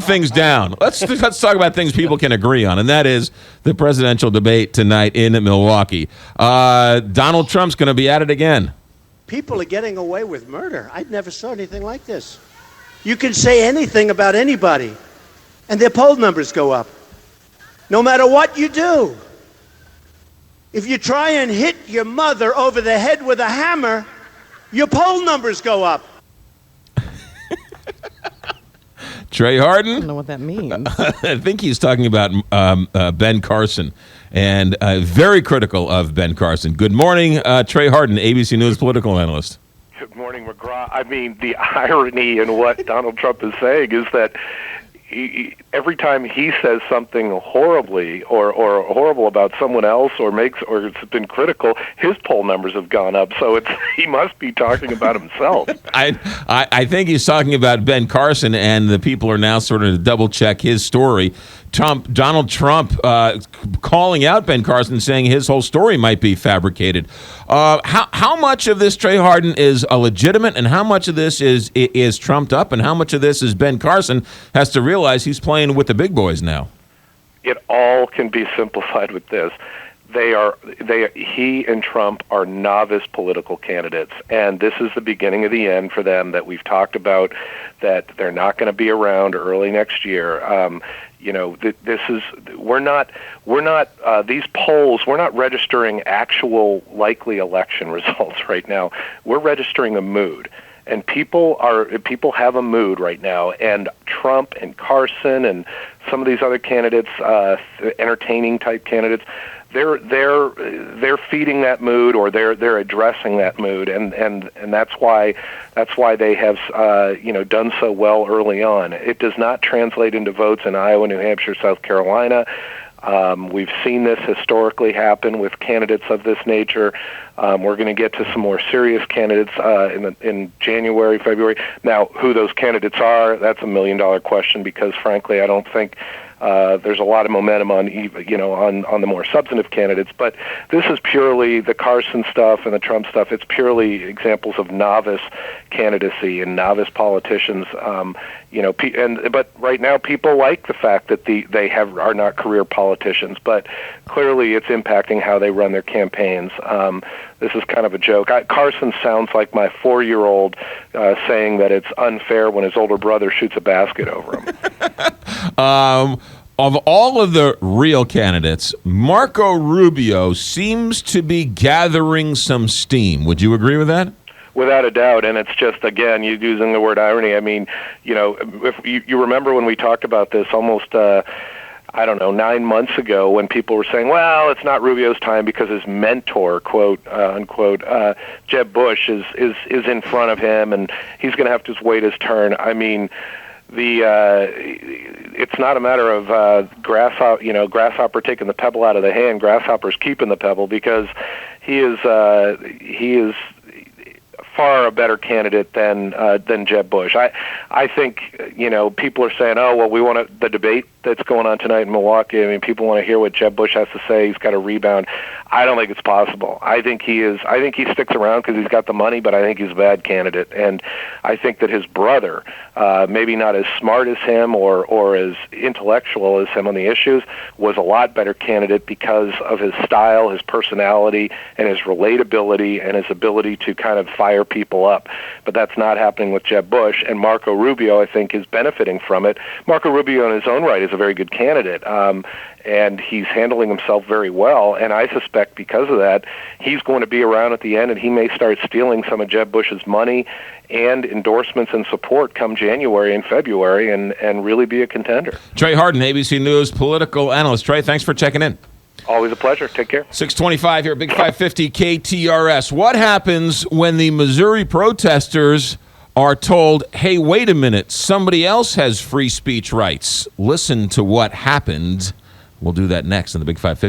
things down. Let's talk about things people can agree on, and that is the presidential debate tonight in Milwaukee. Donald Trump's going to be at it again. People are getting away with murder. I never saw anything like this. You can say anything about anybody, and their poll numbers go up. No matter what you do. If you try and hit your mother over the head with a hammer, your poll numbers go up. Trey Harden? I don't know what that means. I think he's talking about Ben Carson, and very critical of Ben Carson. Good morning, Trey Harden, ABC News political analyst. Good morning, McGraw. I mean, the irony in what Donald Trump is saying is that every time he says something horribly or horrible about someone else or it's been critical, his poll numbers have gone up. So he must be talking about himself. I think he's talking about Ben Carson, and the people are now sort of double check his story. Donald Trump calling out Ben Carson, saying his whole story might be fabricated. How much of this, Trey Harden, is legitimate, and how much of this is trumped up, and how much of this is Ben Carson has to realize he's playing with the big boys now? It all can be simplified with this. He and Trump are novice political candidates, and this is the beginning of the end for them that we've talked about, that they're not going to be around early next year. These polls, we're not registering actual likely election results right now. We're registering a mood. And people have a mood right now, and Trump and Carson and some of these other candidates, entertaining type candidates, they're feeding that mood, or they're addressing that mood, and that's why they have done so well early on. It does not translate into votes in Iowa, New Hampshire, South Carolina. We've seen this historically happen with candidates of this nature. We're going to get to some more serious candidates in January, February. Now, who those candidates are, that's $1 million question, because frankly, I don't think there's a lot of momentum on the more substantive candidates. But this is purely the Carson stuff and the Trump stuff. It's purely examples of novice candidacy and novice politicians. But right now, people like the fact that they are not career politicians. But clearly, it's impacting how they run their campaigns. This is kind of a joke. Carson sounds like my 4-year-old saying that it's unfair when his older brother shoots a basket over him. Of all of the real candidates, Marco Rubio seems to be gathering some steam. Would you agree with that? Without a doubt, and it's just, again, you using the word irony. I mean, if you remember when we talked about this almost 9 months ago, when people were saying, well, it's not Rubio's time because his mentor, quote unquote, Jeb Bush is in front of him, and he's going to have to just wait his turn. I mean, it's not a matter of grasshopper taking the pebble out of the hand. Grasshopper's keeping the pebble, because he is far a better candidate than Jeb Bush. I think people are saying, oh well, we want the debate that's going on tonight in Milwaukee. I mean, people want to hear what Jeb Bush has to say. He's got a rebound. I don't think it's possible. I think he sticks around because he's got the money, but I think he's a bad candidate. And I think that his brother, maybe not as smart as him or as intellectual as him on the issues, was a lot better candidate because of his style, his personality, and his relatability, and his ability to kind of fire people up. But that's not happening with Jeb Bush, and Marco Rubio, I think, is benefiting from it. Marco Rubio, in his own right, is a very good candidate, and he's handling himself very well, and I suspect because of that, he's going to be around at the end, and he may start stealing some of Jeb Bush's money and endorsements and support come January and February, and really be a contender. Trey Harden, ABC News political analyst. Trey, thanks for checking in. Always a pleasure. Take care. 625 here, Big 550 KTRS. What happens when the Missouri protesters are told, hey, wait a minute, somebody else has free speech rights? Listen to what happened. We'll do that next in the Big 550.